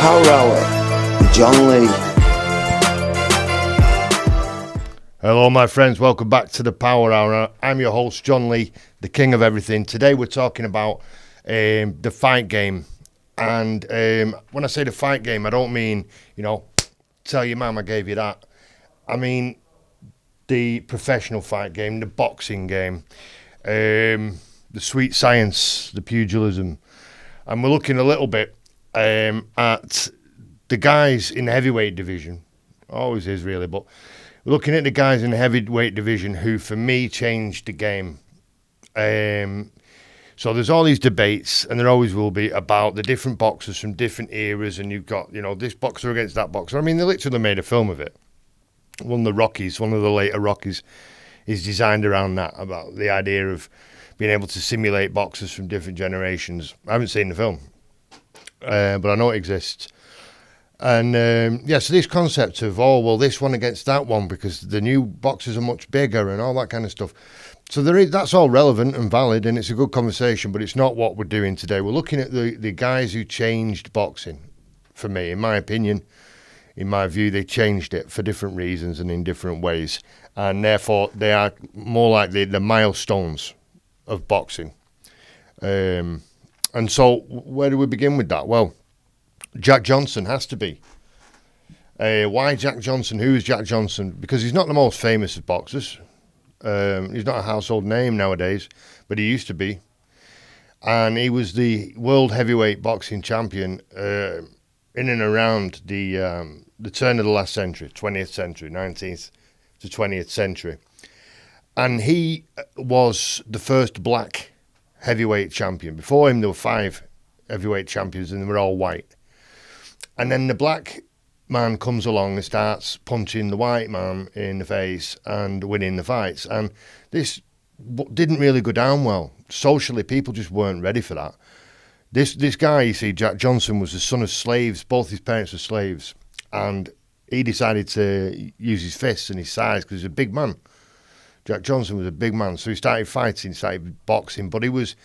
Power Hour with John Lee. Hello my friends, welcome back to the Power Hour. I'm your host John Lee, the king of everything. Today we're talking about the fight game. And when I say the fight game, I don't mean, tell your mum I gave you that. I mean the professional fight game, the boxing game, the sweet science, the pugilism. And we're looking a little bit at the guys in the heavyweight division. Always is really, but we're looking at the guys in the heavyweight division who, for me, changed the game. So there's all these debates, and there always will be, about the different boxers from different eras, and you've got, this boxer against that boxer. I mean, they literally made a film of it. One of the later Rockies, is designed around that, about the idea of being able to simulate boxers from different generations. I haven't seen the film, but I know it exists. And so this concept of, this one against that one because the new boxers are much bigger and all that kind of stuff. So that's all relevant and valid, and it's a good conversation, but it's not what we're doing today. We're looking at the guys who changed boxing. For me, in my opinion, in my view, they changed it for different reasons and in different ways. And therefore, they are more like the milestones of boxing. And so where do we begin with that? Well, Jack Johnson has to be. Why Jack Johnson? Who is Jack Johnson? Because he's not the most famous of boxers. He's not a household name nowadays, but he used to be. And he was the world heavyweight boxing champion in and around the turn of the last century, 20th century, 19th to 20th century. And he was the first black heavyweight champion. Before him, there were 5 heavyweight champions, and they were all white. And then the black man comes along and starts punching the white man in the face and winning the fights. And this didn't really go down well. Socially, people just weren't ready for that. This guy, you see, Jack Johnson, was the son of slaves. Both his parents were slaves. And he decided to use his fists and his size because he's a big man. Jack Johnson was a big man. So he started fighting, started boxing. But he was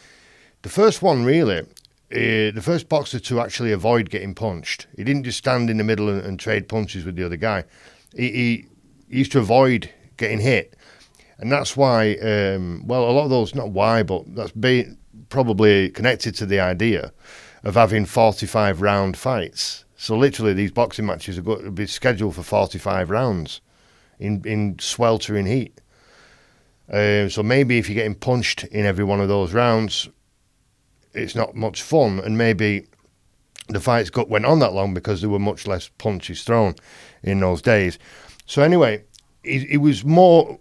the first one, really, the first boxer to actually avoid getting punched. He didn't just stand in the middle and trade punches with the other guy. He used to avoid getting hit. And that's why, a lot of those, not why, but that's probably connected to the idea of having 45-round fights. So literally these boxing matches are going to be scheduled for 45 rounds in sweltering heat. So maybe if you're getting punched in every one of those rounds, it's not much fun, and maybe the fights went on that long because there were much less punches thrown in those days. So anyway, he was more...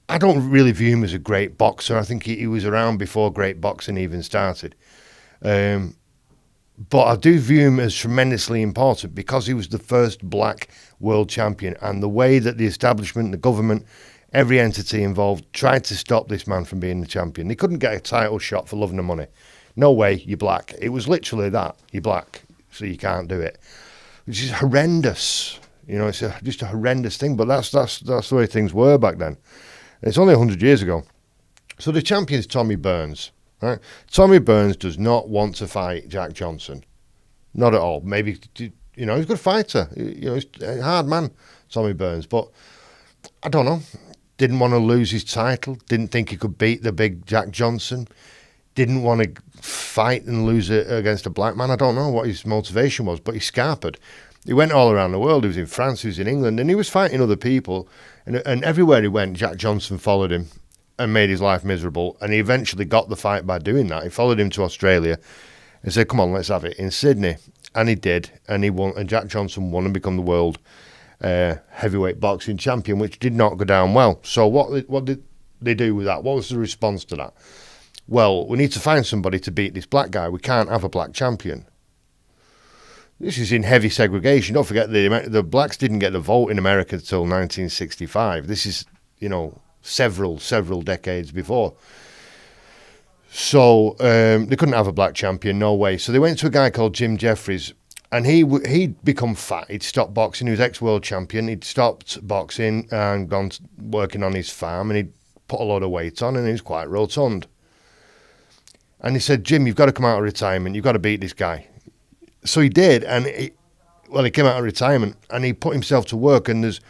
I don't really view him as a great boxer. I think he was around before great boxing even started. But I do view him as tremendously important because he was the first black world champion, and the way that the establishment, the government, every entity involved tried to stop this man from being the champion. He couldn't get a title shot for love and money. No way, you're black. It was literally that. You're black, so you can't do it. Which is horrendous. It's just a horrendous thing, but that's the way things were back then. And it's only 100 years ago. So the champion's Tommy Burns. Right? Tommy Burns does not want to fight Jack Johnson. Not at all. Maybe, he's a good fighter. He's a hard man, Tommy Burns. But, I don't know, didn't want to lose his title. Didn't think he could beat the big Jack Johnson. Didn't want to fight and lose it against a black man. I don't know what his motivation was, but he scarpered. He went all around the world. He was in France, he was in England, and he was fighting other people. And everywhere he went, Jack Johnson followed him and made his life miserable. And he eventually got the fight by doing that. He followed him to Australia and said, come on, let's have it in Sydney. And he did. And he won. And Jack Johnson won and became the world heavyweight boxing champion, which did not go down well. So what did they do with that? What was the response to that? Well, we need to find somebody to beat this black guy. We can't have a black champion. This is in heavy segregation. Don't forget, the blacks didn't get the vote in America until 1965. This is, several decades before. So they couldn't have a black champion, no way. So they went to a guy called Jim Jeffries, and he'd become fat. He'd stopped boxing. He was ex-world champion. He'd stopped boxing and gone working on his farm, and he'd put a lot of weight on, and he was quite rotund. And he said, Jim, you've got to come out of retirement. You've got to beat this guy. So he did, and Well, he came out of retirement and he put himself to work, and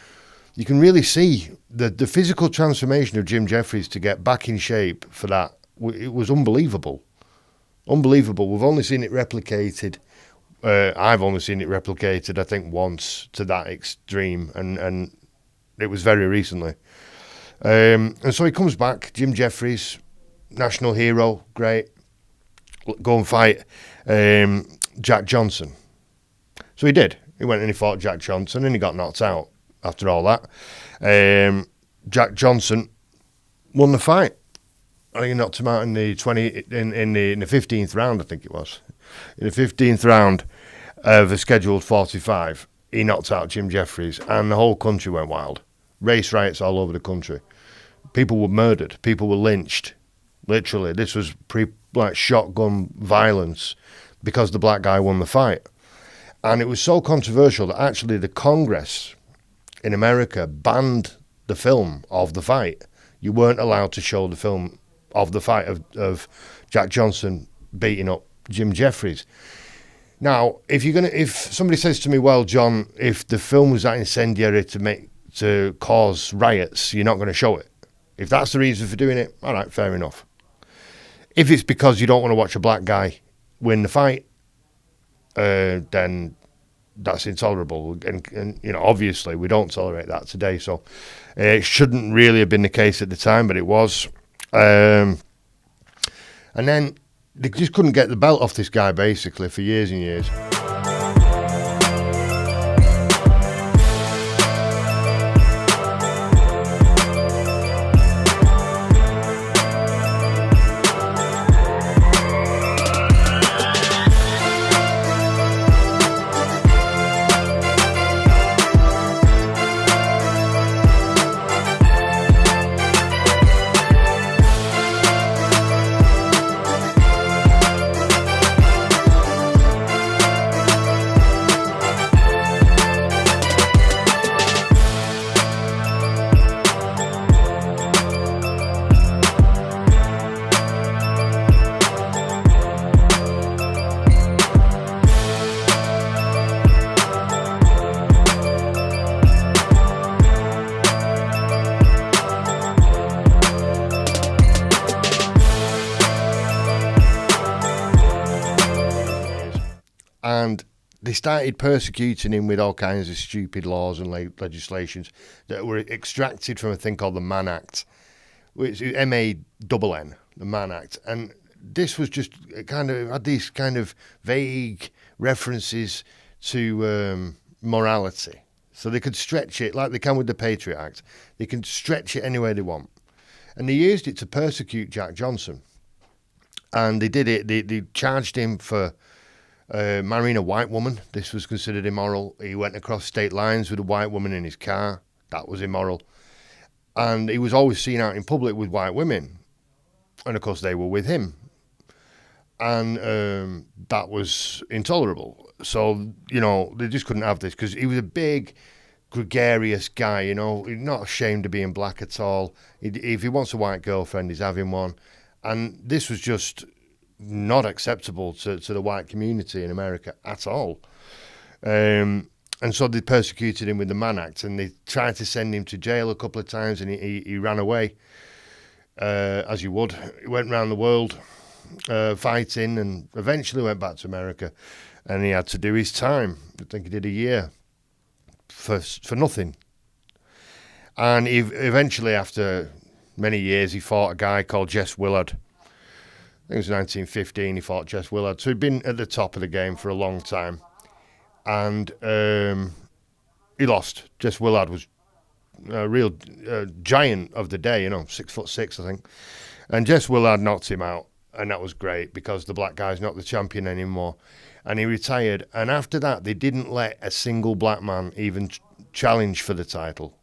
you can really see the physical transformation of Jim Jeffries to get back in shape for that. It was unbelievable. Unbelievable. We've only seen it replicated. I've only seen it replicated, I think, once to that extreme, and it was very recently. And so he comes back, Jim Jeffries, national hero, great. Go and fight Jack Johnson. So he did. He went and he fought Jack Johnson, and he got knocked out after all that. Jack Johnson won the fight. I think he knocked him out in the 15th round, I think it was. In the 15th round of a scheduled 45, he knocked out Jim Jeffries, and the whole country went wild. Race riots all over the country. People were murdered. People were lynched. Literally, this was shotgun violence because the black guy won the fight. And it was so controversial that actually the Congress in America banned the film of the fight. You weren't allowed to show the film of the fight of Jack Johnson beating up Jim Jeffries. Now, if somebody says to me, well, John, if the film was that incendiary to cause riots, you're not going to show it. If that's the reason for doing it, all right, fair enough. If it's because you don't want to watch a black guy win the fight, then that's intolerable. And obviously we don't tolerate that today. So it shouldn't really have been the case at the time, but it was. And then they just couldn't get the belt off this guy basically for years and years. And they started persecuting him with all kinds of stupid laws and legislations that were extracted from a thing called the Mann Act, which is M-A-N-N, the Mann Act. And this was just had these kind of vague references to morality. So they could stretch it like they can with the Patriot Act. They can stretch it any way they want. And they used it to persecute Jack Johnson. And they did it. They charged him for marrying a white woman. This was considered immoral. He went across state lines with a white woman in his car. That was immoral. And he was always seen out in public with white women. And of course they were with him. And that was intolerable. So, they just couldn't have this because he was a big, gregarious guy, He's not ashamed of being black at all. If he wants a white girlfriend, he's having one. And this was just not acceptable to the white community in America at all. And so they persecuted him with the Mann Act, and they tried to send him to jail a couple of times, and he ran away, as you would. He went around the world fighting, and eventually went back to America, and he had to do his time. I think he did a year for nothing. And he eventually, after many years, he fought a guy called Jess Willard. I think it was 1915, he fought Jess Willard. So he'd been at the top of the game for a long time. And he lost. Jess Willard was a real giant of the day, 6'6", I think. And Jess Willard knocked him out. And that was great because the black guy's not the champion anymore. And he retired. And after that, they didn't let a single black man even challenge for the title.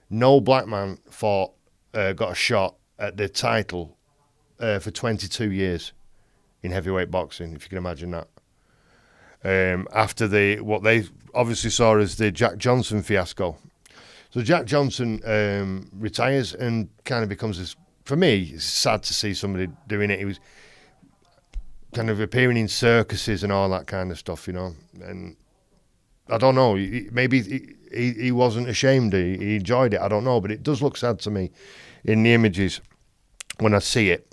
No black man got a shot at the title for 22 years in heavyweight boxing, if you can imagine that. After what they obviously saw as the Jack Johnson fiasco. So Jack Johnson retires and kind of becomes this, for me, it's sad to see somebody doing it. He was kind of appearing in circuses and all that kind of stuff, And I don't know. Maybe he wasn't ashamed. He enjoyed it. I don't know. But it does look sad to me in the images when I see it.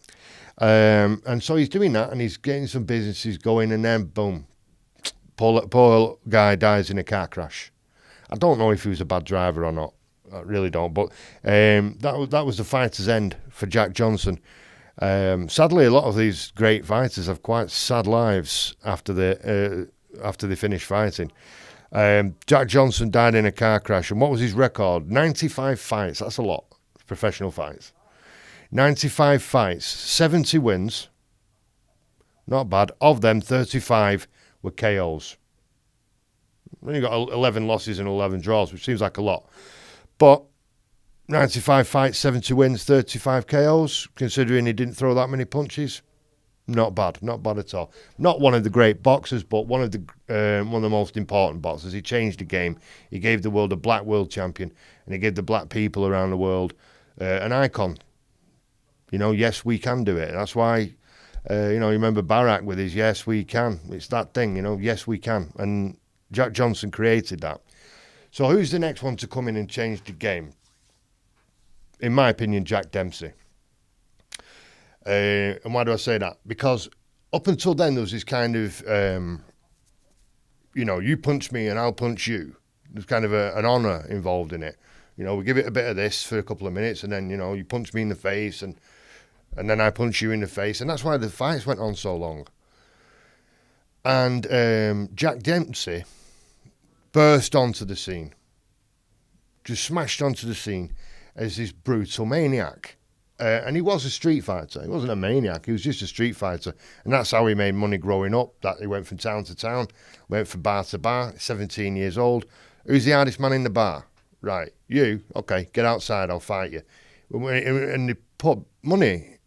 And so he's doing that, and he's getting some businesses going, and then boom, poor guy dies in a car crash. I don't know if he was a bad driver or not. I really don't. But that was the fighter's end for Jack Johnson. Sadly, a lot of these great fighters have quite sad lives after they finish fighting. Jack Johnson died in a car crash, and what was his record? 95 fights. That's a lot. Professional fights. 95 fights, 70 wins. Not bad. Of them, 35 were KOs. Then you got 11 losses and 11 draws, which seems like a lot. But 95 fights, 70 wins, 35 KOs, considering he didn't throw that many punches. Not bad at all. Not one of the great boxers, but one of the most important boxers. He changed the game. He gave the world a black world champion, and he gave the black people around the world an icon. You know, yes, we can do it. And that's why, you remember Barack with his yes, we can. It's that thing, yes, we can. And Jack Johnson created that. So who's the next one to come in and change the game? In my opinion, Jack Dempsey. And why do I say that? Because up until then, there was this kind of, you punch me and I'll punch you. There's kind of an honour involved in it. We give it a bit of this for a couple of minutes, and then, you punch me in the face, and then I punch you in the face. And that's why the fights went on so long. And Jack Dempsey burst onto the scene. Just smashed onto the scene as this brutal maniac. And he was a street fighter. He wasn't a maniac. He was just a street fighter. And that's how he made money growing up. That he went from town to town, went from bar to bar, 17 years old. Who's the hardest man in the bar? Right, you. Okay, get outside, I'll fight you. And they put money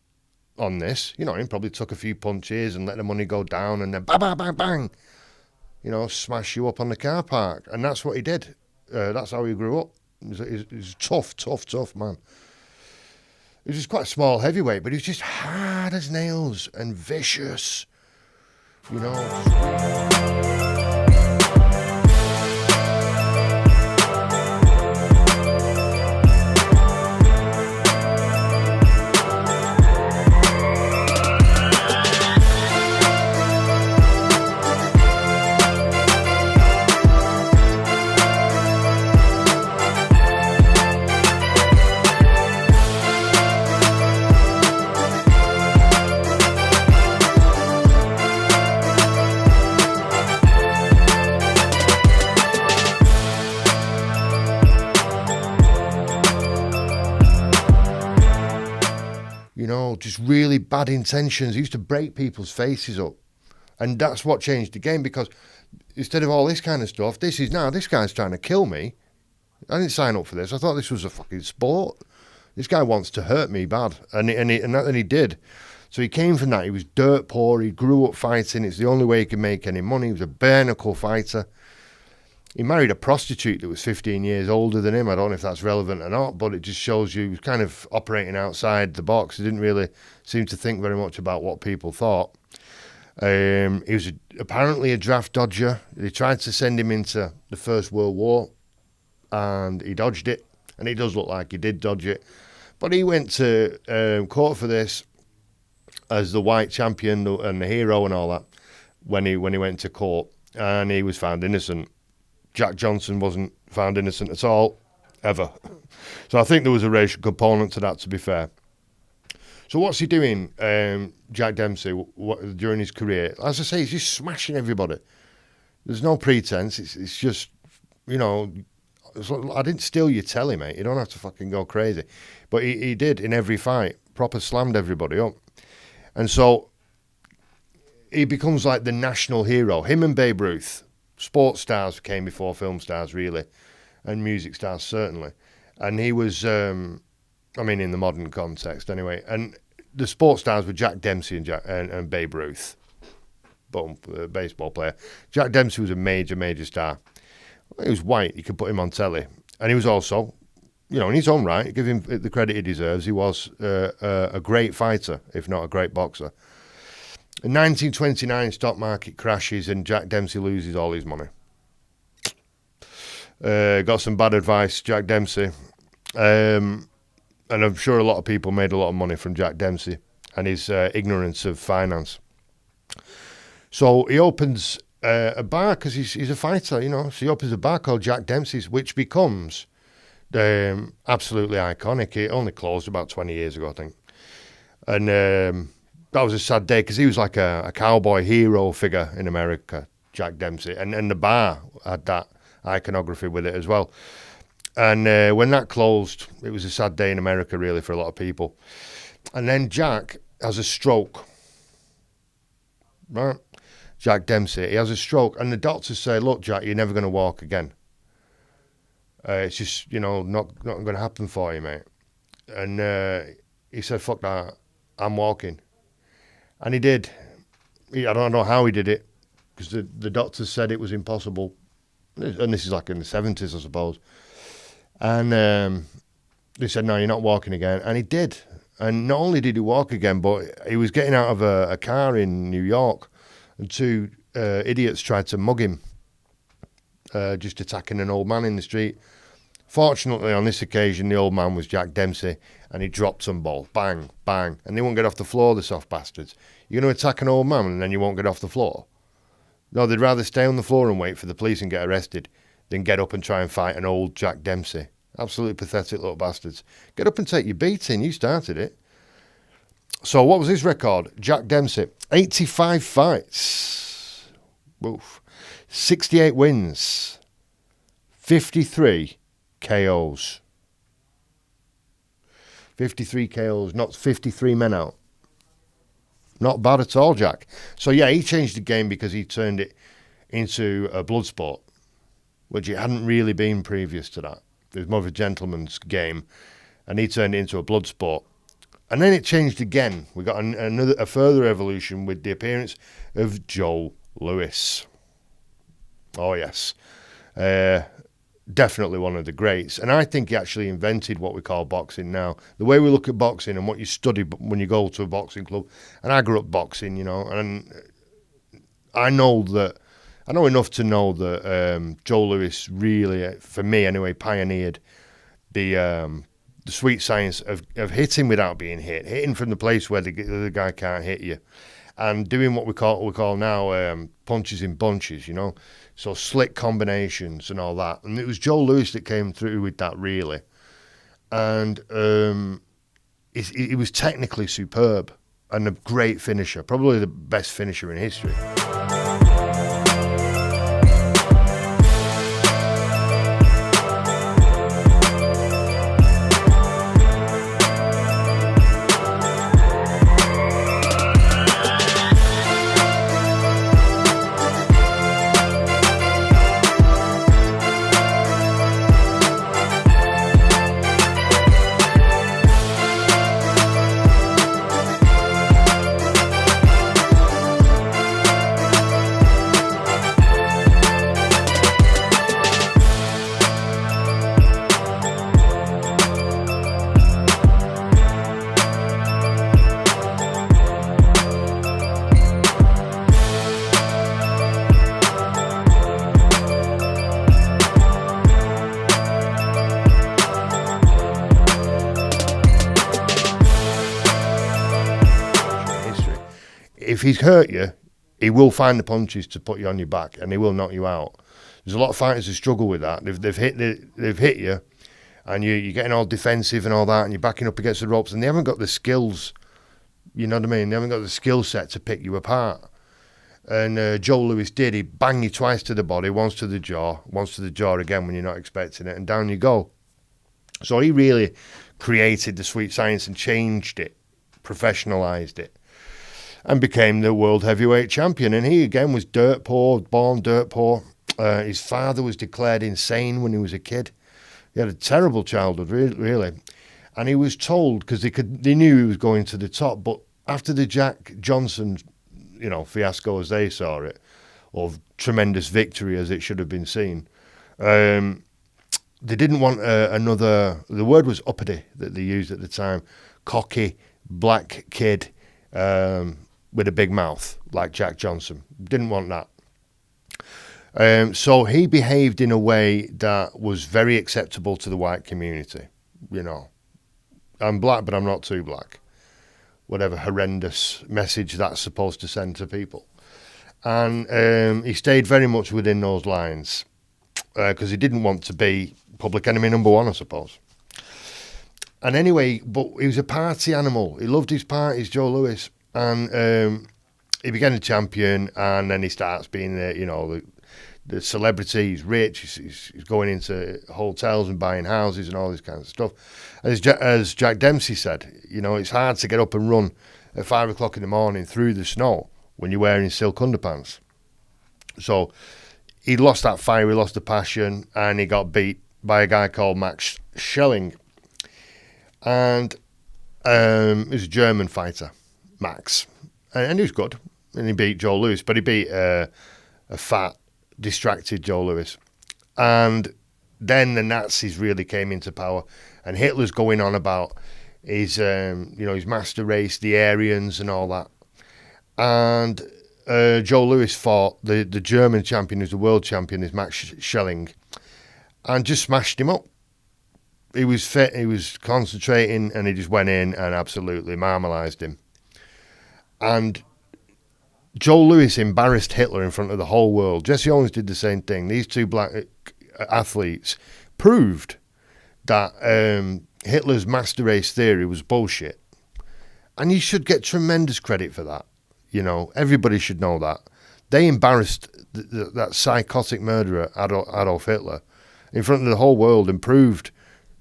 on this. He probably took a few punches and let the money go down, and then bang, bang, bang, bang. Smash you up on the car park. And that's what he did. That's how he grew up. He was a tough man. He was just quite a small heavyweight, but he was just hard as nails and vicious, just really bad intentions. He used to break people's faces up. And that's what changed the game, because instead of all this kind of stuff, this guy's trying to kill me. I didn't sign up for this. I thought this was a fucking sport. This guy wants to hurt me bad. And he did. So he came from that. He was dirt poor. He grew up fighting. It's the only way he could make any money. He was a bare knuckle fighter. He married a prostitute that was 15 years older than him. I don't know if that's relevant or not, but it just shows you he was kind of operating outside the box. He didn't really seem to think very much about what people thought. He was apparently a draft dodger. They tried to send him into the First World War, and he dodged it. And it does look like he did dodge it. But he went to court for this as the white champion and the hero and all that when he went to court, and he was found innocent. Jack Johnson wasn't found innocent at all, ever. So I think there was a racial component to that, to be fair. So what's he doing, Jack Dempsey, during his career? As I say, he's just smashing everybody. There's no pretense. It's just, I didn't steal your telly, mate. You don't have to fucking go crazy. But he did in every fight, proper slammed everybody up. And so he becomes like the national hero. Him and Babe Ruth. Sports stars came before film stars, really, and music stars, certainly. And he was, in the modern context, anyway. And the sports stars were Jack Dempsey and Babe Ruth, boom, baseball player. Jack Dempsey was a major, major star. He was white. You could put him on telly. And he was also, in his own right, give him the credit he deserves, he was a great fighter, if not a great boxer. In 1929, stock market crashes and Jack Dempsey loses all his money. Got some bad advice, Jack Dempsey. And I'm sure a lot of people made a lot of money from Jack Dempsey and his ignorance of finance. So he opens a bar because he's a fighter, you know. So he opens a bar called Jack Dempsey's, which becomes absolutely iconic. It only closed about 20 years ago, I think. And that was a sad day because he was like a cowboy hero figure in America, Jack Dempsey. And the bar had that iconography with it as well. And when that closed, it was a sad day in America, really, for a lot of people. And then Jack has a stroke, right? Jack Dempsey, he has a stroke, and the doctors say, "Look, Jack, you're never going to walk again. It's just, you know, not going to happen for you, mate." And he said, "Fuck that, I'm walking," and he did. I don't know how he did it because the doctors said it was impossible, and this is like in the 70s, I suppose. And they said, "No, you're not walking again," and he did. And not only did he walk again, but he was getting out of a car in New York, and two idiots tried to mug him, just attacking an old man in the street. Fortunately, on this occasion, the old man was Jack Dempsey, and he dropped some balls. Bang, bang. And they won't get off the floor, the soft bastards. You're going to attack an old man, and then you won't get off the floor? No, they'd rather stay on the floor and wait for the police and get arrested than get up and try and fight an old Jack Dempsey. Absolutely pathetic little bastards. Get up and take your beating. You started it. So what was his record? Jack Dempsey, 85 fights. Woof. 68 wins. 53 KOs. 53 KOs, not 53 men out. Not bad at all, Jack. So yeah, he changed the game because he turned it into a blood sport, which it hadn't really been previous to that. It was more of a gentleman's game, and he turned it into a blood sport. And then it changed again. We got a further evolution with the appearance of Joe Louis. Oh, yes. Definitely one of the greats. And I think he actually invented what we call boxing now. The way we look at boxing and what you study when you go to a boxing club. And I grew up boxing, you know, and I know enough to know that Joe Louis really, for me anyway, pioneered the sweet science of hitting without being hit, hitting from the place where the guy can't hit you, and doing what we call now punches in bunches, you know, so slick combinations and all that. And it was Joe Louis that came through with that really, and he was technically superb and a great finisher, probably the best finisher in history. If he's hurt you, he will find the punches to put you on your back, and he will knock you out. There's a lot of fighters who struggle with that. They've hit you, and you're getting all defensive and all that, and you're backing up against the ropes, and they haven't got the skills. You know what I mean? They haven't got the skill set to pick you apart. And Joe Louis did. He banged you twice to the body, once to the jaw again when you're not expecting it, and down you go. So he really created the sweet science and changed it, professionalised it, and became the world heavyweight champion. And he, again, was dirt poor, born dirt poor. His father was declared insane when he was a kid. He had a terrible childhood, really. And he was told, because they knew he was going to the top, but after the Jack Johnson, you know, fiasco as they saw it, or tremendous victory as it should have been seen, they didn't want another, the word was uppity that they used at the time, cocky, black kid, with a big mouth like Jack Johnson. Didn't want that. So he behaved in a way that was very acceptable to the white community. You know, I'm black, but I'm not too black. Whatever horrendous message that's supposed to send to people. And he stayed very much within those lines because he didn't want to be public enemy number one, I suppose. And anyway, but he was a party animal. He loved his parties, Joe Louis. And he became a champion, and then he starts being the celebrity. He's rich. He's going into hotels and buying houses and all this kind of stuff. As Jack Dempsey said, you know, it's hard to get up and run at 5 o'clock in the morning through the snow when you're wearing silk underpants. So he lost that fire, he lost the passion, and he got beat by a guy called Max Schelling. And he was a German fighter, Max. And he was good. And he beat Joe Louis, but he beat a fat, distracted Joe Louis. And then the Nazis really came into power, and Hitler's going on about his master race, the Aryans, and all that. And Joe Louis fought the German champion, who's the world champion, is Max Schelling, and just smashed him up. He was fit, he was concentrating, and he just went in and absolutely marmalised him. And Joe Louis embarrassed Hitler in front of the whole world. Jesse Owens did the same thing. These two black athletes proved that Hitler's master race theory was bullshit. And you should get tremendous credit for that. You know, everybody should know that. They embarrassed that psychotic murderer, Adolf Hitler, in front of the whole world and proved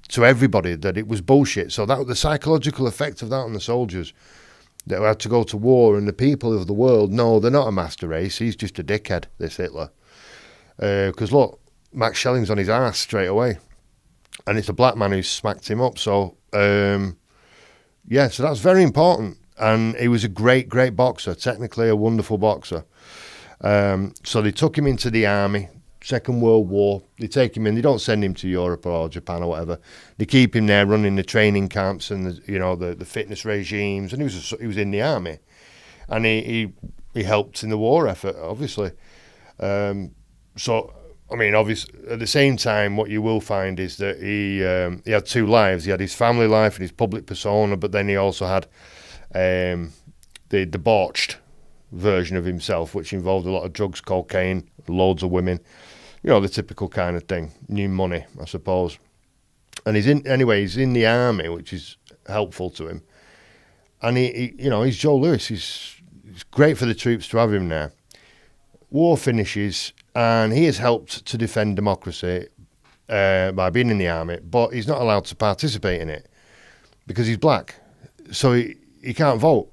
to everybody that it was bullshit. So that the psychological effect of that on the soldiers that had to go to war, and the people of the world, no, they're not a master race. He's just a dickhead, this Hitler. Because look, Max Schelling's on his ass straight away. And it's a black man who smacked him up. So, so that's very important. And he was a great, great boxer, technically a wonderful boxer. So they took him into the army, Second World War. They take him in. They don't send him to Europe or Japan or whatever. They keep him there, running the training camps and the fitness regimes. And he was in the army, and he helped in the war effort, obviously. So I mean, obviously, at the same time, what you will find is that he had two lives. He had his family life and his public persona, but then he also had the debauched version of himself, which involved a lot of drugs, cocaine, loads of women. You know, the typical kind of thing. New money, I suppose. And he's in the army, which is helpful to him. And he's Joe Louis. It's great for the troops to have him there. War finishes, and he has helped to defend democracy by being in the army, but he's not allowed to participate in it because he's black. So he can't vote.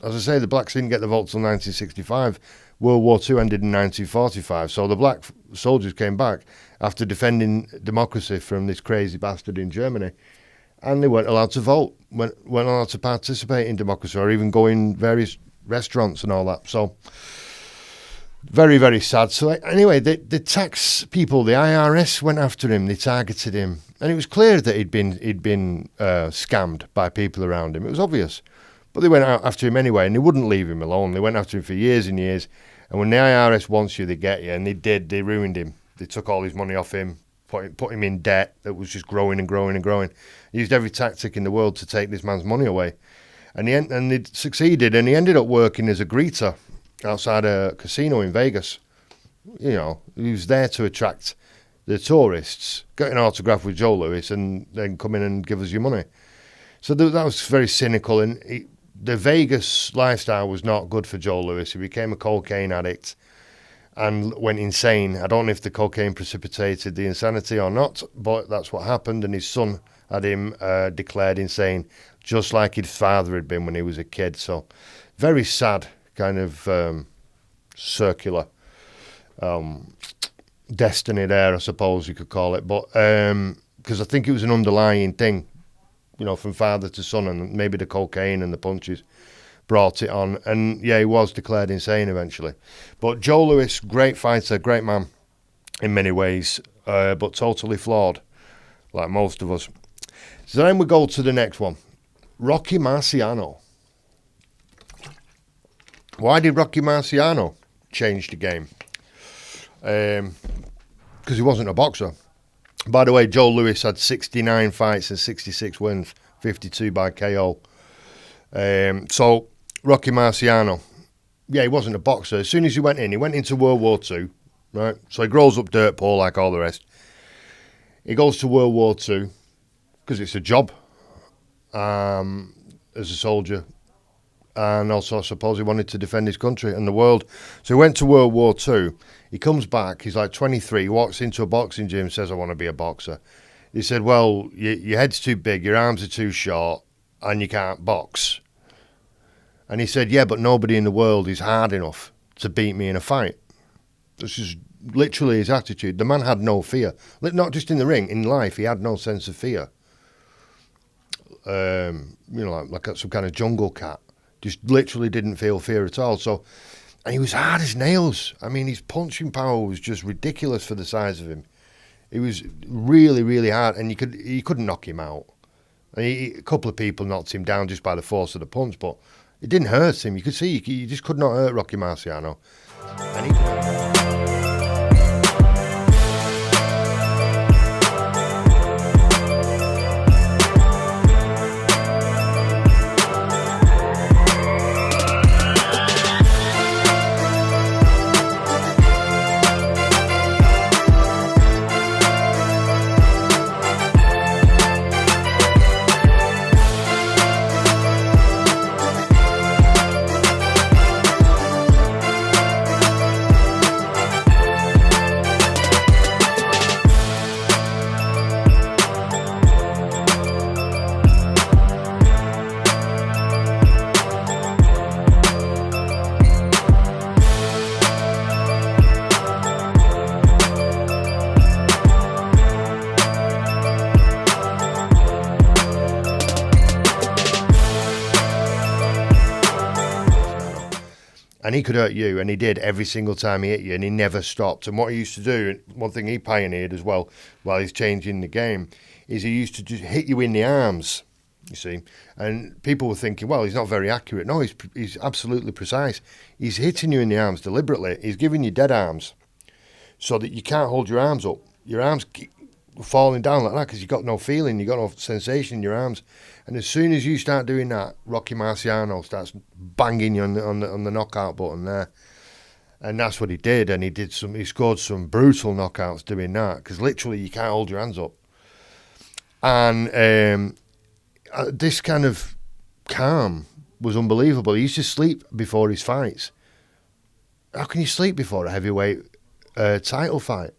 As I say, the blacks didn't get the vote till 1965. World War II ended in 1945. So the black soldiers came back after defending democracy from this crazy bastard in Germany, and they weren't allowed to vote, weren't allowed to participate in democracy or even go in various restaurants and all that. So very, very sad. So anyway, the tax people, the IRS went after him. They targeted him, and it was clear that he'd been scammed by people around him. It was obvious, but they went out after him anyway, and they wouldn't leave him alone. They went after him for years and years. And when the IRS wants you, they get you, and they did. They ruined him. They took all his money off him, put him in debt that was just growing and growing and growing. He used every tactic in the world to take this man's money away, and they succeeded. And he ended up working as a greeter outside a casino in Vegas. You know, he was there to attract the tourists, get an autograph with Joe Louis, and then come in and give us your money. So that was very cynical, and the Vegas lifestyle was not good for Joe Louis. He became a cocaine addict and went insane. I don't know if the cocaine precipitated the insanity or not, but that's what happened, and his son had him declared insane, just like his father had been when he was a kid. So very sad kind of circular destiny there, I suppose you could call it. But because I think it was an underlying thing, you know, from father to son, and maybe the cocaine and the punches brought it on. And yeah, he was declared insane eventually. But Joe Louis, great fighter, great man in many ways, but totally flawed, like most of us. So then we go to the next one, Rocky Marciano. Why did Rocky Marciano change the game? because he wasn't a boxer. By the way, Joe Louis had 69 fights and 66 wins, 52 by KO. So Rocky Marciano, yeah, he wasn't a boxer. As soon as he went into World War II, right? So he grows up dirt poor like all the rest. He goes to World War II because it's a job as a soldier. And also, I suppose he wanted to defend his country and the world. So he went to World War II. He comes back, he's like 23, he walks into a boxing gym and says, I want to be a boxer. He said, well, your head's too big, your arms are too short, and you can't box. And he said, yeah, but nobody in the world is hard enough to beat me in a fight. This is literally his attitude. The man had no fear. Not just in the ring, in life, he had no sense of fear. Like some kind of jungle cat. Just literally didn't feel fear at all. So, and he was hard as nails. I mean, his punching power was just ridiculous for the size of him. He was really, really hard, and you couldn't knock him out. A couple of people knocked him down just by the force of the punch, but it didn't hurt him. You could see you just could not hurt Rocky Marciano. And he And he could hurt you, and he did every single time he hit you, and he never stopped. And what he used to do, one thing he pioneered as well, while he's changing the game, is he used to just hit you in the arms, you see. And people were thinking, well, he's not very accurate. No, he's absolutely precise. He's hitting you in the arms deliberately. He's giving you dead arms so that you can't hold your arms up. Your arms keep falling down like that because you've got no feeling, you've got no sensation in your arms. And as soon as you start doing that, Rocky Marciano starts banging you on the knockout button there. And that's what he did. And he scored some brutal knockouts doing that because literally you can't hold your hands up. And this kind of calm was unbelievable. He used to sleep before his fights. How can you sleep before a heavyweight title fight?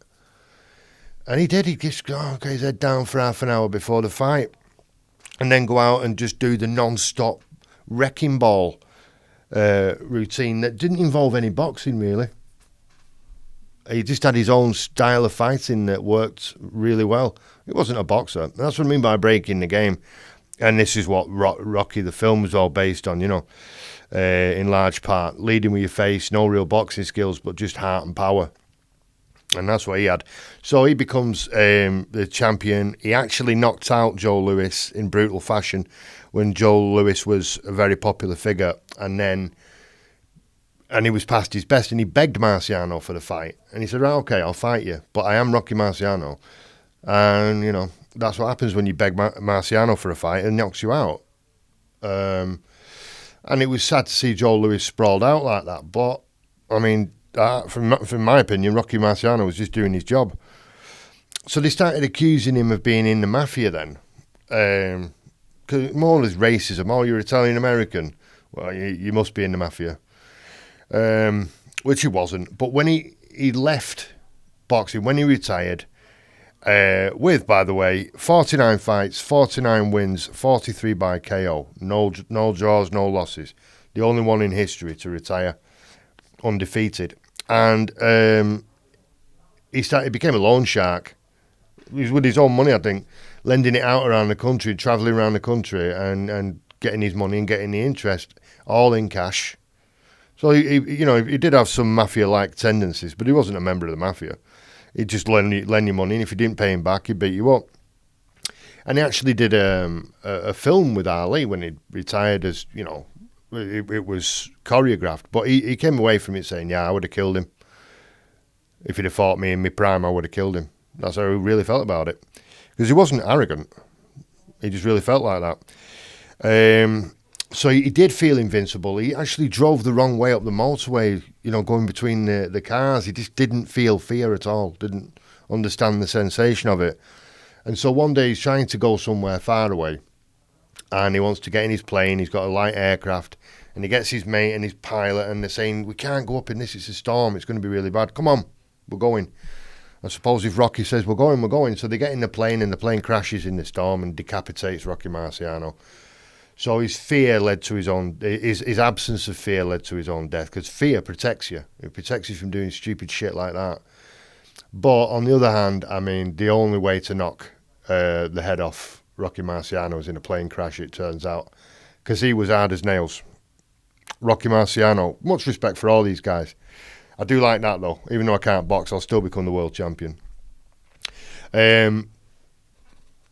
And he did. He'd just go, his head down for half an hour before the fight. And then go out and just do the non-stop wrecking ball routine that didn't involve any boxing, really. He just had his own style of fighting that worked really well. He wasn't a boxer. That's what I mean by breaking the game. And this is what Rocky, the film, was all based on, in large part. Leading with your face, no real boxing skills, but just heart and power. And that's what he had. So he becomes the champion. He actually knocked out Joe Louis in brutal fashion when Joe Louis was a very popular figure. And he was past his best, and he begged Marciano for the fight. And he said, right, okay, I'll fight you, but I am Rocky Marciano. And, that's what happens when you beg Marciano for a fight and knocks you out. And it was sad to see Joe Louis sprawled out like that. But, I mean, from my opinion, Rocky Marciano was just doing his job. So they started accusing him of being in the mafia then. Cause more or less racism. Oh, you're Italian-American. Well, you must be in the mafia. Which he wasn't. But when he left boxing, when he retired, with, by the way, 49 fights, 49 wins, 43 by KO. No draws, no losses. The only one in history to retire undefeated. And he became a loan shark. He was with his own money, I think, lending it out around the country, travelling around the country and getting his money and getting the interest, all in cash. So, he did have some mafia-like tendencies, but he wasn't a member of the mafia. He'd just lend you money, and if you didn't pay him back, he'd beat you up. And he actually did a film with Ali when he retired as, it was choreographed. But he came away from it saying, yeah, I would have killed him. If he'd have fought me in my prime, I would have killed him. That's how he really felt about it. Because he wasn't arrogant. He just really felt like that. So he did feel invincible. He actually drove the wrong way up the motorway, going between the cars. He just didn't feel fear at all, didn't understand the sensation of it. And so one day he's trying to go somewhere far away, and he wants to get in his plane. He's got a light aircraft, and he gets his mate and his pilot, and they're saying, we can't go up in this, it's a storm, it's going to be really bad. Come on, we're going. I suppose if Rocky says, we're going. So they get in the plane, and the plane crashes in the storm and decapitates Rocky Marciano. So his fear led to his absence of fear led to his own death, because fear protects you. It protects you from doing stupid shit like that. But on the other hand, I mean, the only way to knock the head off Rocky Marciano was in a plane crash, it turns out, because he was hard as nails. Rocky Marciano, much respect for all these guys. I do like that, though. Even though I can't box, I'll still become the world champion.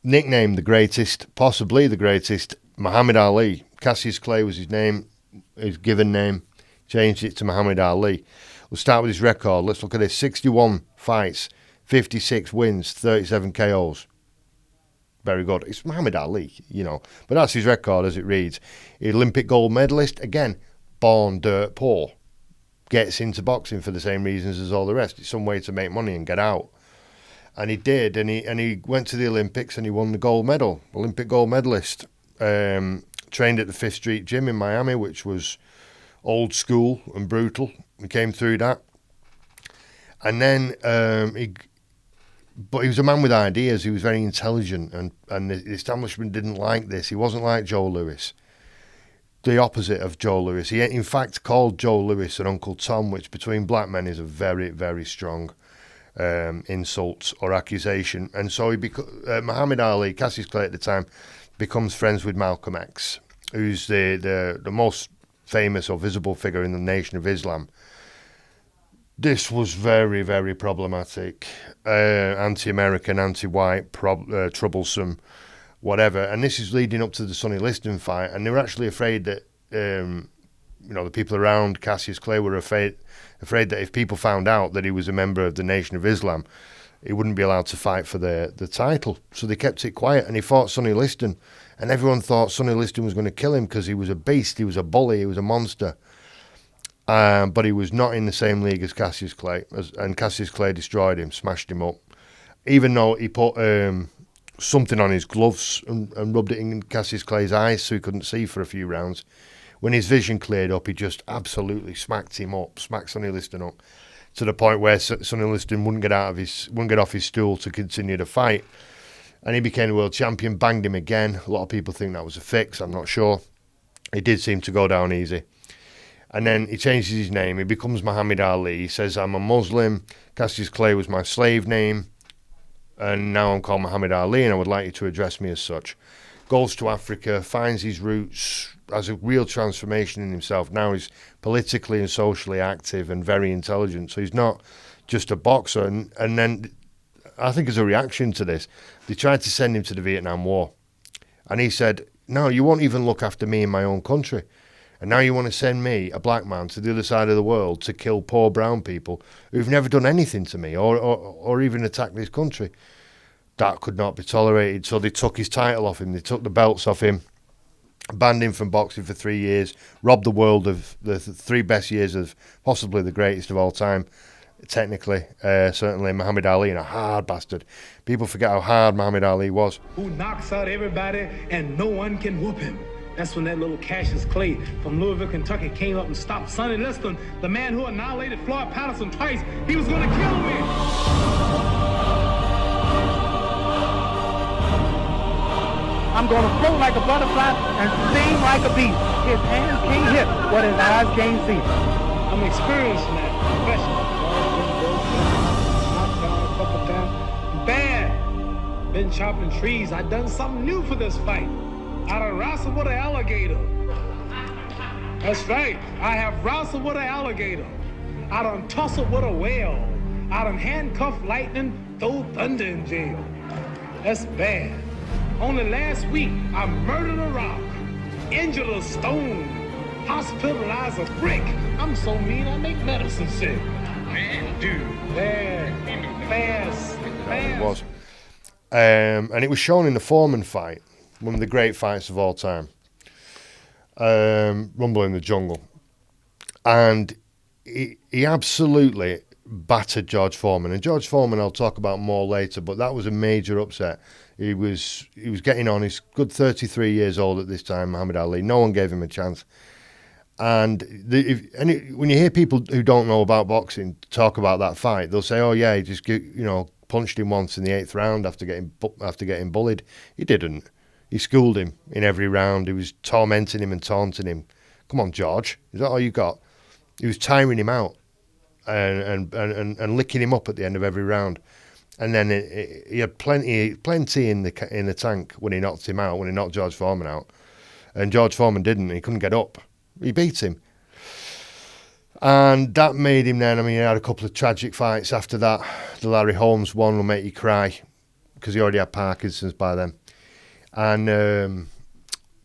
Nicknamed the greatest, possibly the greatest, Muhammad Ali. Cassius Clay was his name, his given name. Changed it to Muhammad Ali. We'll start with his record. Let's look at this. 61 fights, 56 wins, 37 KOs. Very good. It's Muhammad Ali, But that's his record as it reads. Olympic gold medalist. Again, born dirt poor. Gets into boxing for the same reasons as all the rest. It's some way to make money and get out. And he did. And he went to the Olympics and he won the gold medal. Olympic gold medalist. Trained at the 5th Street Gym in Miami, which was old school and brutal. He came through that. And then but he was a man with ideas. He was very intelligent, and the establishment didn't like this. He wasn't like Joe Louis. The opposite of Joe Louis. He in fact called Joe Louis an Uncle Tom, which between black men is a very, very strong insult or accusation. And so Muhammad Ali, Cassius Clay at the time, becomes friends with Malcolm X, who's the most famous or visible figure in the Nation of Islam. This was very, very problematic, anti-American, anti-white, troublesome, whatever. And this is leading up to the Sonny Liston fight, and they were actually afraid that, the people around Cassius Clay were afraid that if people found out that he was a member of the Nation of Islam, he wouldn't be allowed to fight for the title. So they kept it quiet, and he fought Sonny Liston, and everyone thought Sonny Liston was going to kill him because he was a beast, he was a bully, he was a monster. But he was not in the same league as Cassius Clay, and Cassius Clay destroyed him, smashed him up. Even though he put something on his gloves and rubbed it in Cassius Clay's eyes so he couldn't see for a few rounds. When his vision cleared up, he just absolutely smacked Sonny Liston up, to the point where Sonny Liston wouldn't get off his stool to continue the fight. And he became the world champion, banged him again. A lot of people think that was a fix, I'm not sure. It did seem to go down easy. And then he changes his name. He becomes Muhammad Ali. He says, I'm a Muslim. Cassius Clay was my slave name. And now I'm called Muhammad Ali, and I would like you to address me as such. Goes to Africa, finds his roots, has a real transformation in himself. Now he's politically and socially active and very intelligent. So he's not just a boxer. And then, I think as a reaction to this, they tried to send him to the Vietnam War. And he said, no, you won't even look after me in my own country. And now you want to send me, a black man, to the other side of the world to kill poor brown people who've never done anything to me or even attacked this country. That could not be tolerated. So they took his title off him. They took the belts off him, banned him from boxing for 3 years, robbed the world of the 3 best years of possibly the greatest of all time. Technically, certainly Muhammad Ali, and a hard bastard. People forget how hard Muhammad Ali was. Who knocks out everybody and no one can whoop him. That's when that little Cassius Clay from Louisville, Kentucky came up and stopped Sonny Liston, the man who annihilated Floyd Patterson twice. He was going to kill me. I'm going to float like a butterfly and sting like a bee. His hands can't hit what his eyes can't see. I'm experiencing that professionally. Knocked down a couple times. Bad. Been chopping trees. I done something new for this fight. I done wrestled with an alligator. That's right. I have wrestled with an alligator. I done tussled with a whale. I done handcuffed lightning, throw thunder in jail. That's bad. Only last week, I murdered a rock, injured a stone, hospitalize a brick. I'm so mean I make medicine sick. Man, dude. Fast. It was. And it was shown in the Foreman fight, one of the great fights of all time. Rumble in the Jungle. And he absolutely battered George Foreman. And George Foreman I'll talk about more later, but that was a major upset. He was getting on. He's good 33 years old at this time, Muhammad Ali. No one gave him a chance. And when you hear people who don't know about boxing talk about that fight, they'll say, "Oh yeah, he just punched him once in the 8th round after getting bullied." He didn't. He schooled him in every round. He was tormenting him and taunting him. Come on, George, is that all you got? He was tiring him out and licking him up at the end of every round. And then he had plenty in the tank when he knocked him out, when he knocked George Foreman out. And George Foreman didn't. He couldn't get up. He beat him. And that made him then, he had a couple of tragic fights after that. The Larry Holmes one will make you cry because he already had Parkinson's by then. And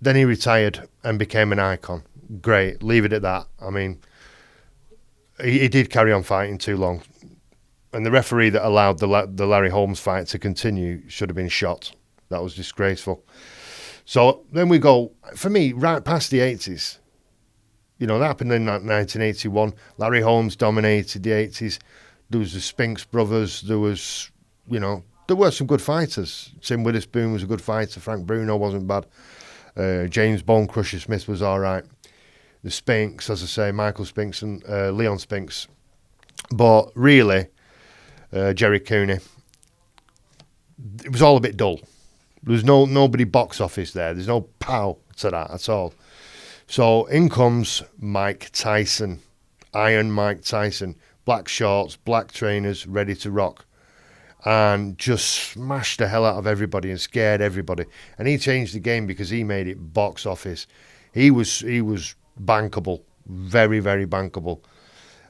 then he retired and became an icon. Great. Leave it at that. He did carry on fighting too long. And the referee that allowed the Larry Holmes fight to continue should have been shot. That was disgraceful. So then we go, for me, right past the 80s. That happened in 1981. Larry Holmes dominated the 80s. There was the Spinks brothers. There were some good fighters. Tim Witherspoon was a good fighter. Frank Bruno wasn't bad. James Bone Crusher Smith was all right. The Spinks, as I say, Michael Spinks and Leon Spinks. But really, Jerry Cooney, it was all a bit dull. There was nobody box office there. There's no pow to that at all. So in comes Mike Tyson, Iron Mike Tyson, black shorts, black trainers, ready to rock, and just smashed the hell out of everybody and scared everybody. And he changed the game because he made it box office. He was bankable, very, very bankable,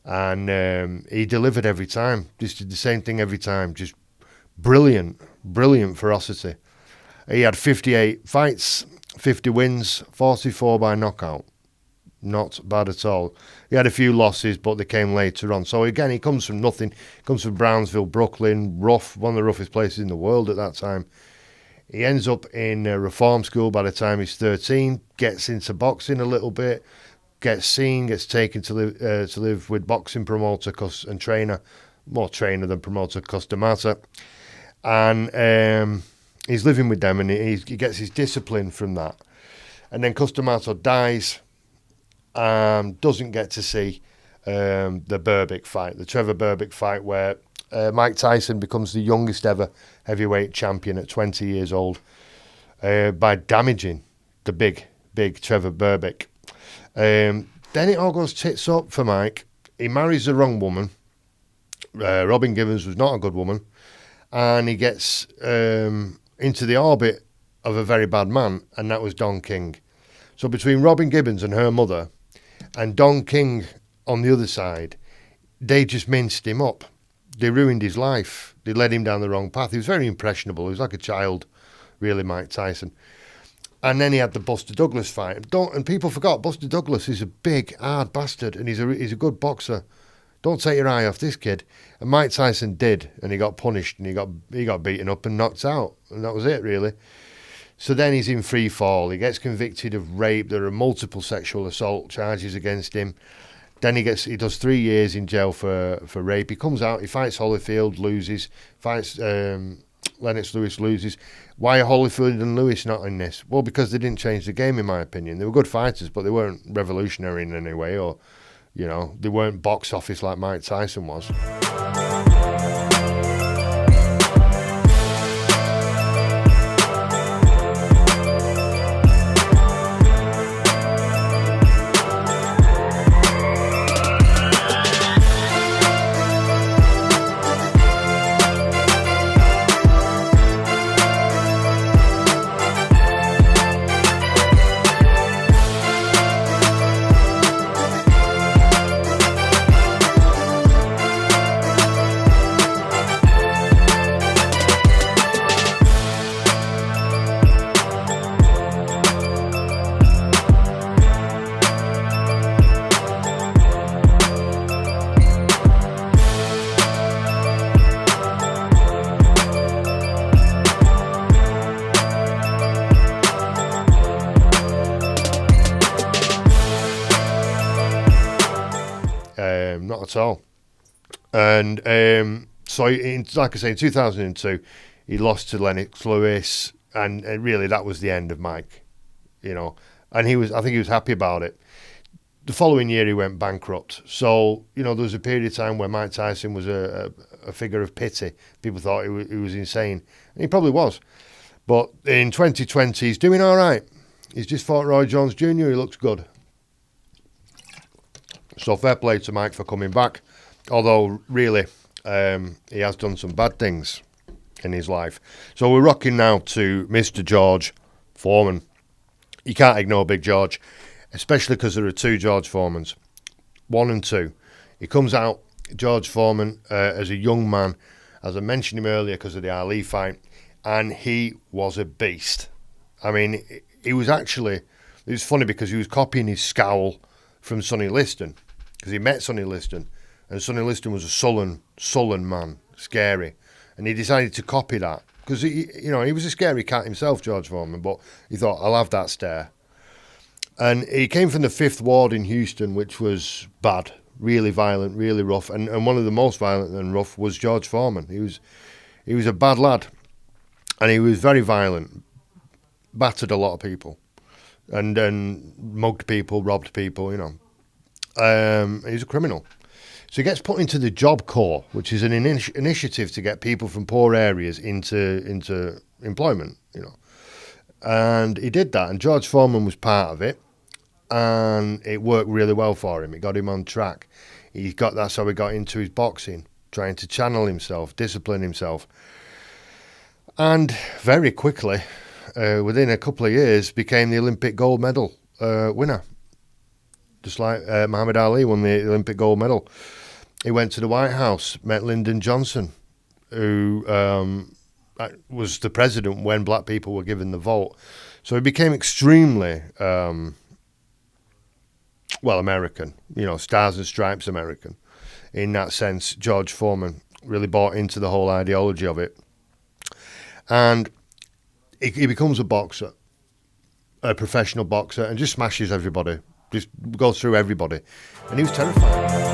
and he delivered every time. Just did the same thing every time. Just brilliant ferocity. He had 58 fights. 50 wins, 44 by knockout. Not bad at all. He had a few losses, but they came later on. So again, he comes from nothing. He comes from Brownsville, Brooklyn, rough, one of the roughest places in the world at that time. He ends up in a reform school by the time he's 13, gets into boxing a little bit, gets taken to live with boxing promoter and trainer, more trainer than promoter, Cus D'Amato. And he's living with them, and he gets his discipline from that. And then Cus D'Amato dies, doesn't get to see the Berbick fight, the Trevor Berbick fight, where Mike Tyson becomes the youngest ever heavyweight champion at 20 years old by damaging the big Trevor Berbick. Then it all goes tits up for Mike. He marries the wrong woman. Robin Givens was not a good woman. And he gets into the orbit of a very bad man, and that was Don King. So between Robin Gibbons and her mother and Don King on the other side, they just minced him up. They ruined his life. They led him down the wrong path. He was very impressionable. He was like a child, really, Mike Tyson. And then he had the Buster Douglas fight. And people forgot, Buster Douglas is a big, hard bastard, and he's a good boxer. Don't take your eye off this kid. And Mike Tyson did, and he got punished, and he got beaten up and knocked out, and that was it, really. So then he's in free fall. He gets convicted of rape. There are multiple sexual assault charges against him. Then he does 3 years in jail for rape. He comes out, he fights Holyfield, loses. Fights Lennox Lewis, loses. Why are Holyfield and Lewis not in this? Well, because they didn't change the game, in my opinion. They were good fighters, but they weren't revolutionary in any way, or they weren't box office like Mike Tyson was. not at all. And so, like I say, in 2002, he lost to Lennox Lewis, and really that was the end of Mike, you know. And I think he was happy about it. The following year, he went bankrupt. So, you know, there was a period of time where Mike Tyson was a figure of pity. People thought he was insane, and he probably was. But in 2020, he's doing all right. He's just fought Roy Jones Jr. He looks good. So fair play to Mike for coming back. Although, really, he has done some bad things in his life. So we're rocking now to Mr. George Foreman. You can't ignore Big George, especially because there are two George Foremans, 1 and 2. He comes out, George Foreman, as a young man, as I mentioned him earlier because of the Ali fight, and he was a beast. I mean, he was actually, it was funny because he was copying his scowl from Sonny Liston, because he met Sonny Liston, and Sonny Liston was a sullen man, scary, and he decided to copy that, because he was a scary cat himself, George Foreman, but he thought, I'll have that stare. And he came from the 5th Ward in Houston, which was bad, really violent, really rough, and one of the most violent and rough was George Foreman. He was a bad lad, and he was very violent, battered a lot of people, and then mugged people, robbed people, you know. He's a criminal. So he gets put into the Job Corps, which is an initiative to get people from poor areas into employment, you know. And he did that, and George Foreman was part of it, and it worked really well for him. It got him on track. That's how he got into his boxing, trying to channel himself, discipline himself. And very quickly, within a couple of years, became the Olympic gold medal winner. Just like Muhammad Ali won the Olympic gold medal. He went to the White House, met Lyndon Johnson, who was the president when black people were given the vote. So he became extremely, American, you know, Stars and Stripes American. In that sense, George Foreman really bought into the whole ideology of it. And he becomes a boxer, a professional boxer, and just smashes everybody, just goes through everybody. And he was terrified.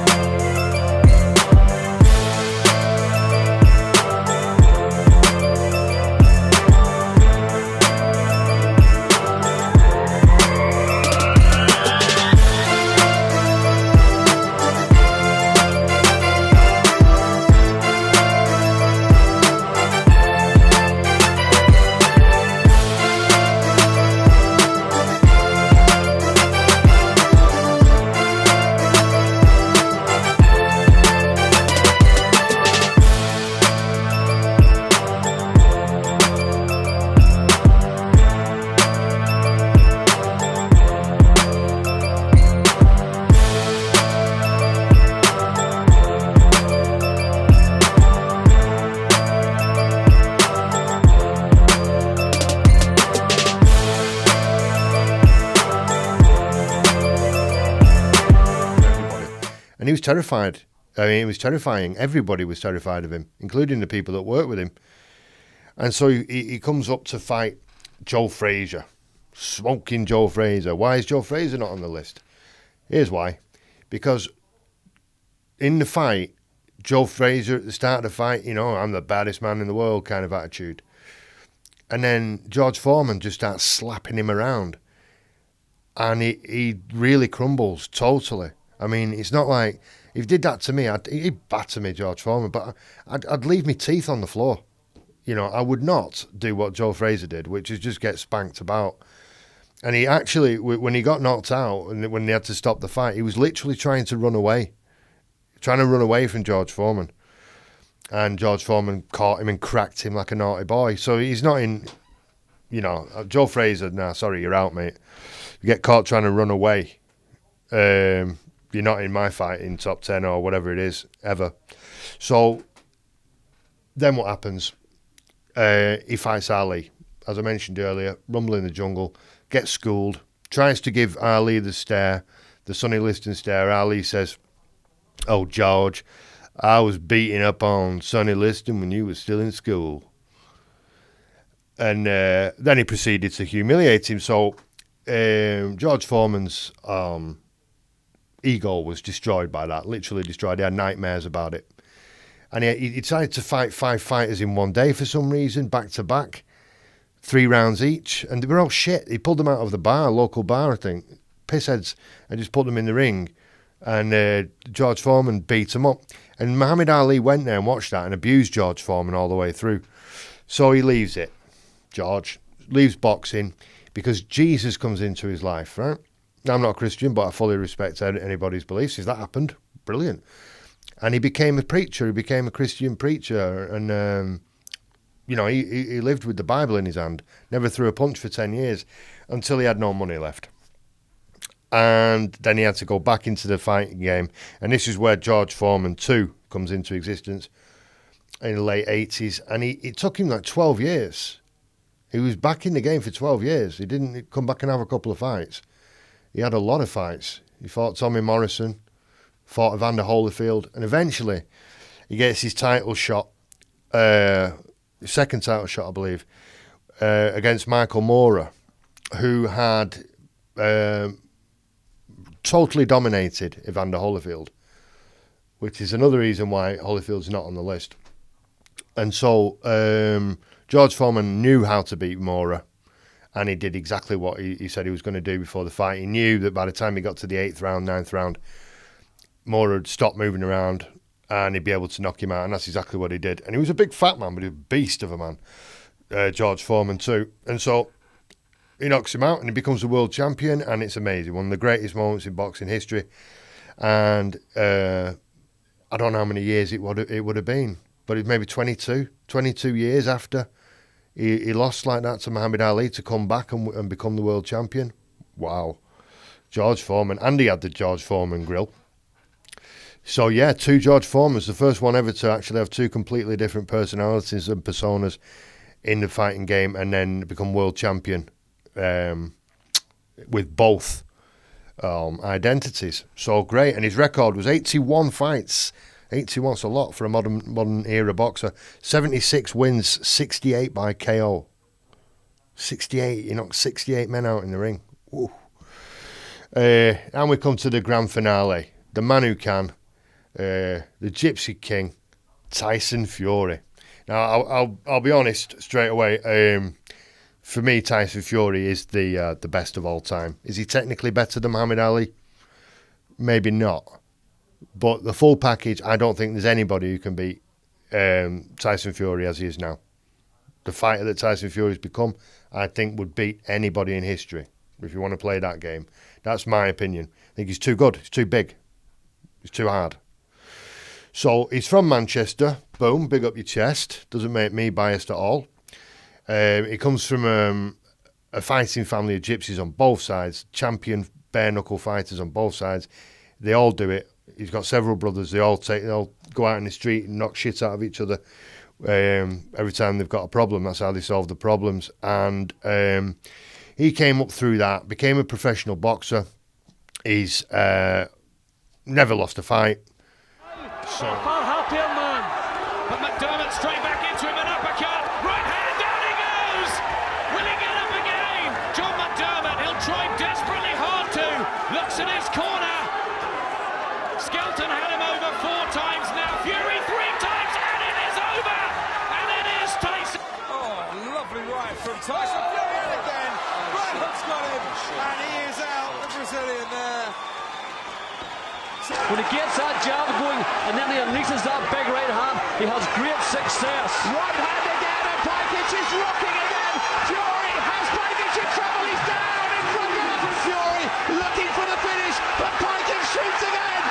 And he was terrified. I mean, it was terrifying. Everybody was terrified of him, including the people that worked with him. And so he comes up to fight Joe Frazier, smoking Joe Frazier. Why is Joe Frazier not on the list? Here's why. Because in the fight, Joe Frazier, at the start of the fight, you know, I'm the baddest man in the world kind of attitude. And then George Foreman just starts slapping him around. And he really crumbles totally. I mean, it's not like, if he did that to me, he'd batter me, George Foreman, but I'd leave my teeth on the floor. You know, I would not do what Joe Frazier did, which is just get spanked about. And he actually, when he got knocked out and when they had to stop the fight, he was literally trying to run away from George Foreman. And George Foreman caught him and cracked him like a naughty boy. So he's not in, you know, Joe Frazier, nah, sorry, you're out, mate. You get caught trying to run away. You're not in my fight in top 10 or whatever it is, ever. So then what happens? He fights Ali. As I mentioned earlier, rumble in the jungle, gets schooled, tries to give Ali the stare, the Sonny Liston stare. Ali says, "Oh, George, I was beating up on Sonny Liston when you were still in school." And then he proceeded to humiliate him. So George Foreman's ego was destroyed by that, literally destroyed. He had nightmares about it. And he decided to fight 5 fighters in one day for some reason, back to back, 3 rounds each. And they were all shit. He pulled them out of the bar, local bar, I think, pissheads, and just put them in the ring. And George Foreman beat him up. And Muhammad Ali went there and watched that and abused George Foreman all the way through. So he leaves it. George leaves boxing because Jesus comes into his life, right? Now, I'm not a Christian, but I fully respect anybody's beliefs. If that happened, brilliant. And he became a preacher. He became a Christian preacher. And, he lived with the Bible in his hand. Never threw a punch for 10 years until he had no money left. And then he had to go back into the fighting game. And this is where George Foreman 2 comes into existence in the late 80s. And it took him like 12 years. He was back in the game for 12 years. He didn't come back and have a couple of fights. He had a lot of fights. He fought Tommy Morrison, fought Evander Holyfield, and eventually he gets his title shot, his second title shot, I believe, against Michael Moorer, who had totally dominated Evander Holyfield, which is another reason why Holyfield's not on the list. And so George Foreman knew how to beat Moorer. And he did exactly what he said he was going to do before the fight. He knew that by the time he got to the 8th round, 9th round, Moorer would stop moving around and he'd be able to knock him out. And that's exactly what he did. And he was a big fat man, but he was a beast of a man, George Foreman too. And so he knocks him out and he becomes the world champion. And it's amazing. One of the greatest moments in boxing history. And I don't know how many years it would have been, but it maybe 22 years after he lost like that to Muhammad Ali to come back and become the world champion. Wow. George Foreman. And he had the George Foreman grill. So, yeah, 2 George Foremans. The first one ever to actually have 2 completely different personalities and personas in the fighting game and then become world champion with both identities. So great. And his record was 81 fights. 81's a lot for a modern era boxer. 76 wins, 68 by KO. 68, you knocked 68 men out in the ring. And we come to the grand finale. The man who can, the Gypsy King, Tyson Fury. Now, I'll be honest straight away. For me, Tyson Fury is the best of all time. Is he technically better than Muhammad Ali? Maybe not. But the full package, I don't think there's anybody who can beat Tyson Fury as he is now. The fighter that Tyson Fury's become, I think, would beat anybody in history if you want to play that game. That's my opinion. I think he's too good. He's too big. He's too hard. So he's from Manchester. Boom, big up your chest. Doesn't make me biased at all. He comes from a fighting family of gypsies on both sides, champion bare-knuckle fighters on both sides. They all do it. He's got several brothers. They all go out in the street and knock shit out of each other every time they've got a problem. That's how they solve the problems. And he came up through that, became a professional boxer. He's never lost a fight. So far happier man, but McDermott straight back into him, an uppercut, right hand, down he goes! Will he get up again? John McDermott, he'll try desperately hard to, looks at his corner. Skelton had him over 4 times now, Fury 3 times, and it is over! And it is Tyson. Oh, lovely right from Tyson Fury again. Right hook's got him, and he is out, the Brazilian there. When he gets that jab going and then he unleashes that big right hand, he has great success. Right hand again, and Pakic is rocking again. Fury has Pakic in trouble. He's down in front of Fury, looking for the finish, but Pakic shoots again.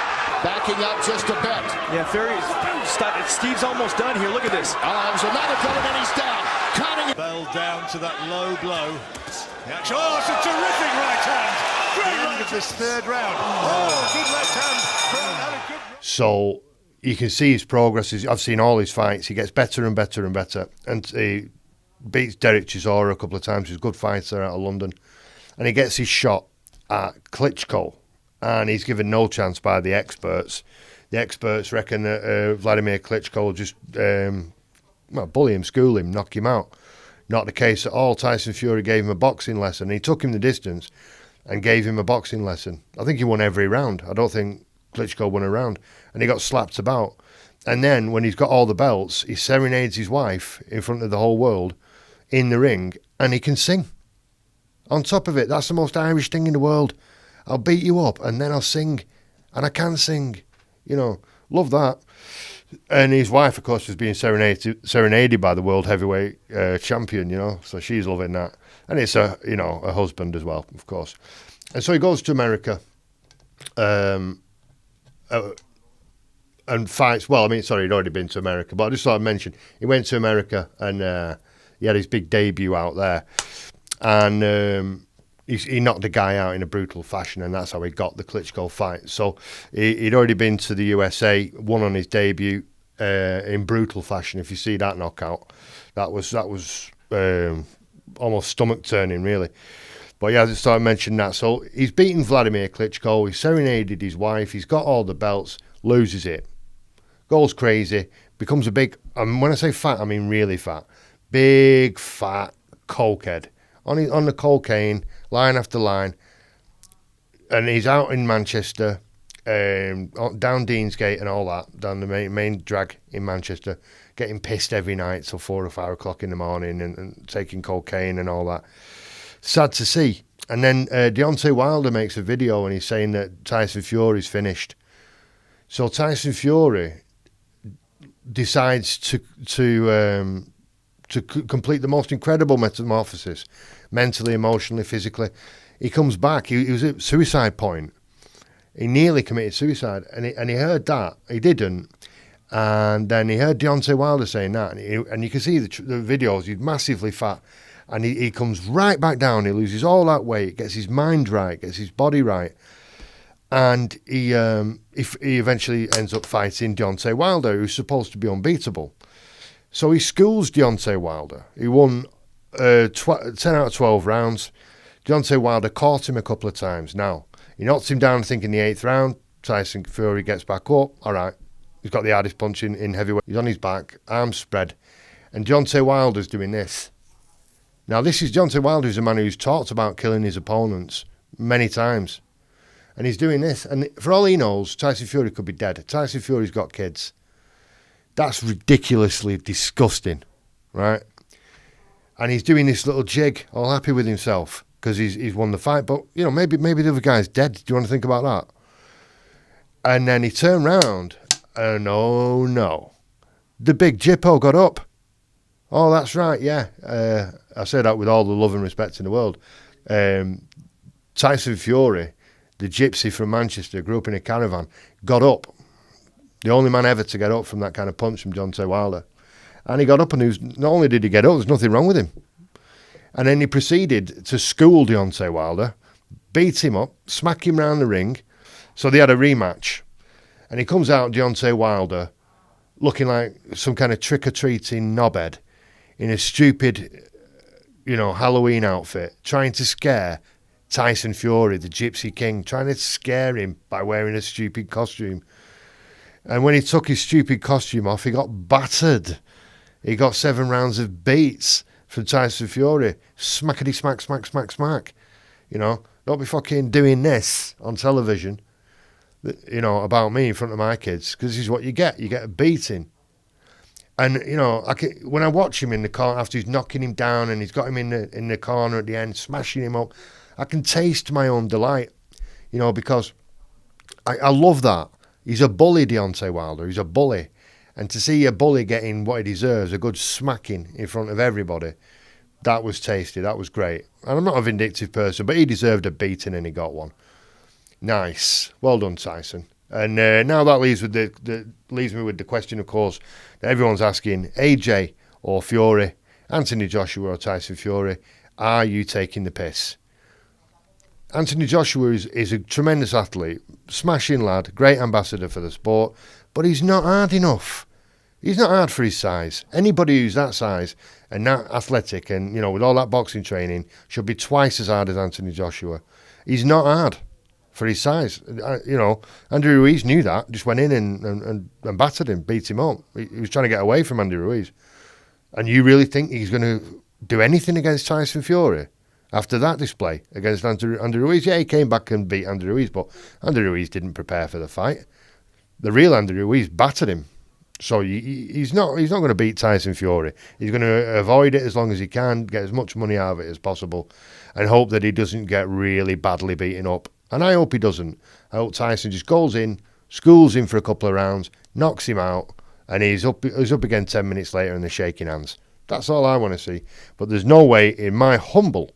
Backing up just a bit. Yeah, Fury's started. Steve's almost done here. Look at this. There's another going and he's down. Cutting it. Bell down to that low blow. It's a terrific right hand. Great end of this 3rd round. Good left hand. So you can see his progress. I've seen all his fights. He gets better and better and better. And he beats Derek Chisora a couple of times. He's a good fighter out of London. And he gets his shot at Klitschko. And he's given no chance by the experts. The experts reckon that Vladimir Klitschko will just bully him, school him, knock him out. Not the case at all. Tyson Fury gave him a boxing lesson. He took him the distance. and gave him a boxing lesson. I think he won every round. I don't think Klitschko won a round. And he got slapped about. And then when he's got all the belts, he serenades his wife in front of the whole world in the ring, and he can sing. On top of it, that's the most Irish thing in the world. I'll beat you up and then I'll sing. And I can sing. You know, love that. And his wife, of course, was being serenaded by the world heavyweight champion, you know, so she's loving that. And it's a husband as well, of course. And so he goes to America and fights. Well, I mean, sorry, he'd already been to America, but I just thought I'd mention he went to America and he had his big debut out there. And he knocked the guy out in a brutal fashion, and that's how he got the Klitschko fight. So he'd already been to the USA, won on his debut in brutal fashion. If you see that knockout, that was almost stomach turning, really. But yeah, I just thought I'd mention that. So he's beaten Vladimir Klitschko. He serenaded his wife. He's got all the belts. Loses it. Goes crazy. Becomes a big. And when I say fat, I mean really fat. Big fat cokehead. On the cocaine, line after line, and he's out in Manchester, down Deansgate and all that, down the main drag in Manchester, getting pissed every night till 4 or 5 o'clock in the morning and taking cocaine and all that. Sad to see. And then Deontay Wilder makes a video and he's saying that Tyson Fury's finished. So Tyson Fury decides to complete the most incredible metamorphosis, mentally, emotionally, physically. He comes back. He was at suicide point. He nearly committed suicide, and he heard that. He didn't. And then he heard Deontay Wilder saying that, and you can see the videos. He's massively fat, and he comes right back down. He loses all that weight, gets his mind right, gets his body right, and he eventually ends up fighting Deontay Wilder, who's supposed to be unbeatable. So he schools Deontay Wilder. He won 10 out of 12 rounds. Deontay Wilder caught him a couple of times. Now, he knocks him down, I think, in the 8th round. Tyson Fury gets back up. All right. He's got the hardest punch in heavyweight. He's on his back, arms spread. And Deontay Wilder's doing this. Now, this is Deontay Wilder, who's a man who's talked about killing his opponents many times. And he's doing this. And for all he knows, Tyson Fury could be dead. Tyson Fury's got kids. That's ridiculously disgusting, right? And he's doing this little jig, all happy with himself because he's won the fight. But you know, maybe the other guy's dead. Do you want to think about that? And then he turned round, and oh no, the big Jippo got up. Oh, that's right, yeah. I say that with all the love and respect in the world. Tyson Fury, the gypsy from Manchester, grew up in a caravan, got up. The only man ever to get up from that kind of punch from Deontay Wilder. And he got up and not only did he get up, there's nothing wrong with him. And then he proceeded to school Deontay Wilder, beat him up, smack him round the ring. So they had a rematch. And he comes out, Deontay Wilder, looking like some kind of trick-or-treating knobhead in a stupid, Halloween outfit, trying to scare Tyson Fury, the Gypsy King, trying to scare him by wearing a stupid costume. And when he took his stupid costume off, he got battered. He got 7 rounds of beats from Tyson Fury. Smackety smack, smack, smack, smack. Don't be fucking doing this on television, about me in front of my kids, because this is what you get. You get a beating. And, when I watch him in the corner after he's knocking him down and he's got him in the corner at the end, smashing him up, I can taste my own delight, because I love that. He's a bully, Deontay Wilder. He's a bully. And to see a bully getting what he deserves, a good smacking in front of everybody, that was tasty. That was great. And I'm not a vindictive person, but he deserved a beating and he got one. Nice. Well done, Tyson. And now that leaves me with the question, of course, that everyone's asking, AJ or Fury, Anthony Joshua or Tyson Fury, are you taking the piss? Anthony Joshua is a tremendous athlete, smashing lad, great ambassador for the sport, but he's not hard enough. He's not hard for his size. Anybody who's that size and that athletic and, with all that boxing training should be twice as hard as Anthony Joshua. He's not hard for his size. Andy Ruiz knew that, just went in and battered him, beat him up. He was trying to get away from Andy Ruiz. And you really think he's going to do anything against Tyson Fury? after that display against Andrew Ruiz. Yeah, he came back and beat Andrew Ruiz, but Andrew Ruiz didn't prepare for the fight. The real Andrew Ruiz battered him. So he's not going to beat Tyson Fury. He's going to avoid it as long as he can, get as much money out of it as possible, and hope that he doesn't get really badly beaten up. And I hope he doesn't. I hope Tyson just goes in, schools him for a couple of rounds, knocks him out, and he's up again 10 minutes later and they're shaking hands. That's all I want to see. But there's no way, in my humble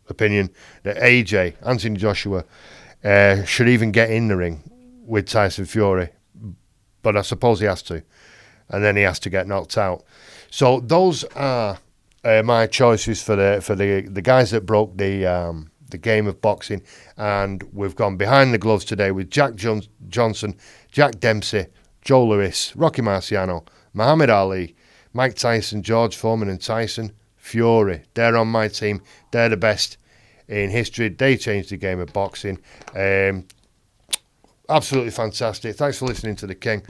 opinion, that AJ, Anthony Joshua, should even get in the ring with Tyson Fury. But I suppose he has to. And then he has to get knocked out. So those are my choices for the guys that broke the game of boxing. And we've gone behind the gloves today with Jack Johnson, Jack Dempsey, Joe Louis, Rocky Marciano, Muhammad Ali, Mike Tyson, George Foreman and Tyson Fury. They're on my team. They're the best in history. They changed the game of boxing. Absolutely fantastic. Thanks for listening to The King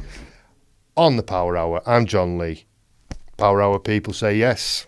on the Power Hour. I'm John Lee. Power Hour people say yes.